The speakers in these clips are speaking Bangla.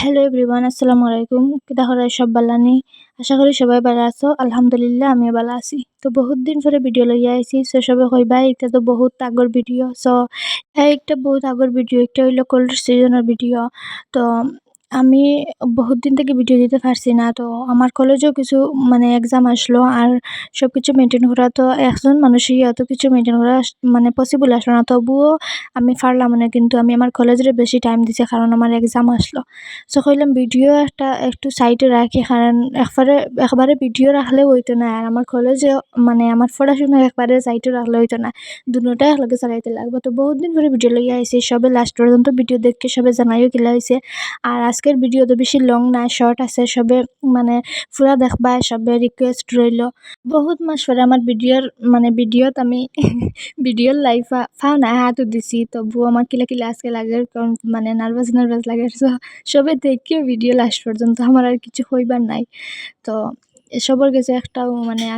হ্যালো এভরিওয়ান, আসসালামু আলাইকুম। কিতা হরাই সব বালানি? আশা করি সবাই ভালো আছো। আলহামদুলিল্লাহ আমিও ভালো আছি। তো বহুত দিন পরে ভিডিও লইয়া আইছি। সবে কইবাই এটা তো বহুত আগর ভিডিও। একটা বহুত আগর ভিডিও, একটা হইলো কোল্ড সিজনের ভিডিও। তো আমি বহুত দিন থেকে ভিডিও দিতে পারছি না। তো আমার কলেজেও কিছু এক্সাম আসলো আর সবকিছু মেইনটেইন করা তো একজন মানুষই এত কিছু মেইনটেইন করা পসিবল আসলো না। তবুও আমি পারলাম না, কিন্তু আমি আমার কলেজের বেশি টাইম দিছি কারণ আমার এক্সাম আসলো। কইলাম ভিডিও একটু সাইডে রাখি, কারণ একবারে ভিডিও রাখলেও হইতো না। আর আমার কলেজে আমার পড়াশোনা একবারে সাইডে রাখলে হইতো না। দুটোটাই একলগে চালাইতে লাগবে। তো বহুত দিন ধরে ভিডিও লইয়া আইছি। সবে লাস্ট পর্যন্ত ভিডিও দেখে সবে জানাইও কিলা হইছে। আর আজকের ভিডিও তো বেশি লং না, শর্ট আছে। সবে পুরা দেখবা, সবে রিকোয়েস্ট রইলো। বহুত মাস পরে আমার ভিডিওত আমি ভিডিওর লাইফ ফাও না হাতও দিছি। তবুও আমার কিলা কিলা আজকে লাগে, কারণ নার্ভাস নার্ভাস লাগে। সবে দেখিও ভিডিও লাস্ট পর্যন্ত আমার আর কিছু হইবার নাই। তো সবার কাছে একটাও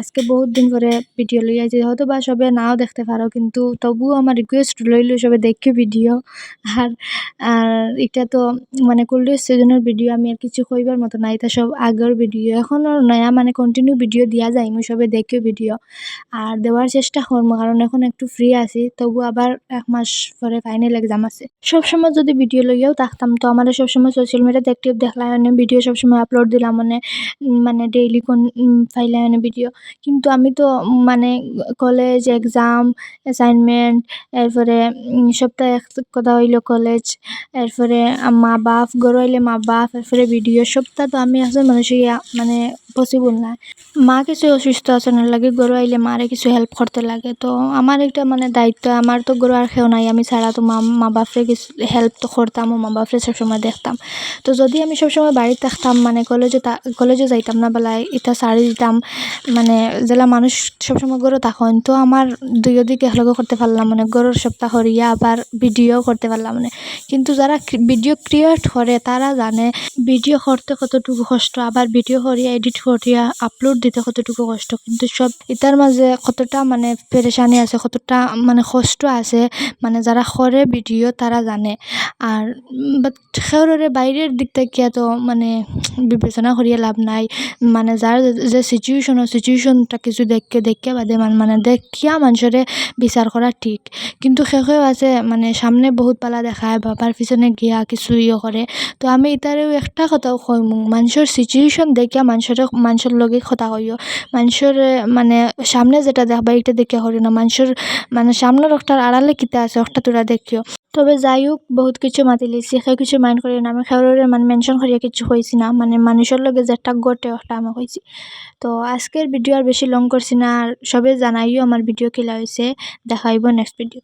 আজকে বহুত দিন পরে ভিডিও লইয়া আইছি। হয়তো বা সবে নাও দেখতে পারো, কিন্তু তবুও আমার রিকোয়েস্ট রইলো সবে দেখি ভিডিও। আর আর এটা তো কোল্ড সিজনের ভিডিও, আমি আর কিছু কইবার মতো না। এটা সব আগের ভিডিও, এখনো নয়া কন্টিনিউ ভিডিও দিয়া যায়, আমি সবে দেখি ভিডিও আর দেওয়ার চেষ্টা করবো, কারণ এখন একটু ফ্রি আছি। তবু আবার 1 মাস পরে ফাইনাল এক্সাম আছে। সবসময় যদি ভিডিও লইয়াও থাকতাম তো আমার সবসময় সোশ্যাল মিডিয়াতে অ্যাক্টিভ দেখলাম, ভিডিও সবসময় আপলোড দিলাম, ডেইলি কোন ফাইলাম ভিডিও। কিন্তু আমি তো কলেজ, এক্সাম, অ্যাসাইনমেন্ট, এরপরে সপ্তাহে এক কথা হইলো কলেজ, এরপরে মা-বাপ, গরু হইলে মা-বাপ, এরপরে ভিডিও, সপ্তাহ তো আমি একজন মানুষ হইয়া পসিবল না। মা কিছু অসুস্থ আছে না লাগে, গরু আইলে মারে কিছু হেল্প করতে লাগে। তো আমার একটা দায়িত্ব, আমার তো গরু আর কেউ নাই, আমি ছাড়া তো মা বাপরে কিছু হেল্প তো করতাম ও মা বাপরে সবসময় দেখতাম। তো যদি আমি সবসময় বাড়িতে থাকতাম, কলেজে যাইতাম না, বেলায় এটা সারি দিতাম, যেলা মানুষ সবসময় গরু তখন তো আমার দুই দিকে একলগে করতে পারলাম, গরুর সপ্তাহ করিয়া আবার ভিডিও করতে পারলাম। কিন্তু যারা ভিডিও ক্রিয়েট করে তারা জানে ভিডিও করতে কতটুকু কষ্ট, আবার ভিডিও করিয়া এডিট করিয়া আপলোড দিতে কতটুকু কষ্ট। কিন্তু সব এটার মাঝে কতটা পেরেশানি আছে, কতটা কষ্ট আছে, যারা করে ভিডিও তারা জানে। আর বাট সেউরে বাইরের দিক থেকে তো বিবেচনা করিয়া লাভ নাই। যার যে সিচুয়েশনটা কিছু দেখে বাদে দেখিয়া মানুষরে বিচার করা ঠিক। কিন্তু শেষেও আছে সামনে বহুত পালা দেখায়, বাবার পিছনে গিয়া কিছু করে। তো আমি এটারেও একটা কথাও কইমু, মানুষের সিচুয়েশন দেখিয়া মানুষের লগে কথা কইও। মানুষের সামনে যেটা দেখবা এটা দেখিয়া করিও না, মানুষের সামনের একটার আড়ালে কিতা আছে একটা তোরা দেখিও। তবে যাই হোক, বহুত কিছু মাতি লিছি, সেই কিছু মাইন্ড করি না। আমি কারোরে মেনশন করিয়া কিছু কইছি না, মানুষের লগে যেটা ঘটে ওটা আমি কইছি। তো আজকের ভিডিও আর বেশি লং করছি না। আর সবে জানাইও আমার ভিডিও কিলা হয়েছে। দেখাইব নেক্সট ভিডিও।